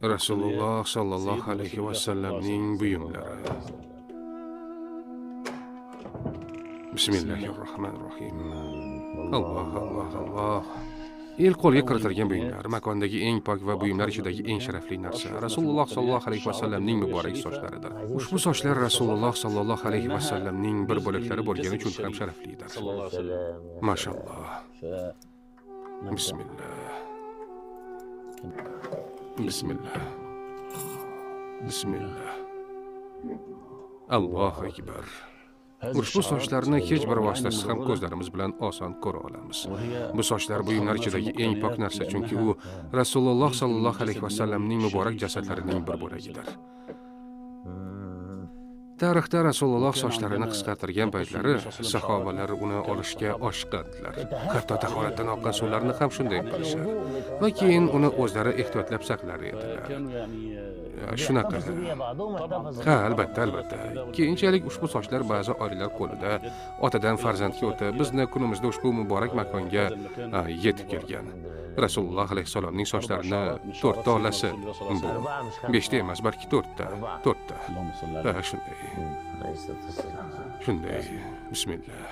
Rasululloh sallallohu alayhi va sallamning buyumlari. Bismillahirrohmanirrohim. Alloh, Alloh, Alloh. El qo'lga kiritilgan buyumlar, makondagi eng pok va buyumlar ichidagi eng sharafli narsa Rasululloh sallallohu alayhi va sallamning muborak sochlaridir. Ushbu sochlar Rasululloh sallallohu alayhi va sallamning bir bo'laklari bo'lgani uchun ham sharaflidir. Mashalloh. Bismillah. Bismillah. Bismillah. Allohu akbar. Ushbu sochlarni hech bir vositasiz ham ko'zlarimiz bilan oson ko'ra olamiz. Bu sochlar buyumlar ichidagi eng pok narsa, chunki u Rasululloh sallallohu alayhi va sallamning muborak jasadlarining bir bo'lagidir. Tarixda Rasululloh sochlarini qisqartirgan paytlari sahobalar uni olishga oshiqadilar. Hatto tahoratdan oqqan suvlarni ham shunday qilishar va keyin uni o'zlari ehtiyotlab saqlar edilar. Shunaqa. Ha, albatta. Keyinchalik ushbu sochlar ba'zi oilalar qo'lida otadan farzandga o'tib, bizni kunimizda ushbu muborak makonga yetib kelgan. Rasululloh alayhissalomning sochlarini 4 ta olasi bu. 5 ta emas, balki 4 ta. 4 ta. Ha, shunday. Bismillah.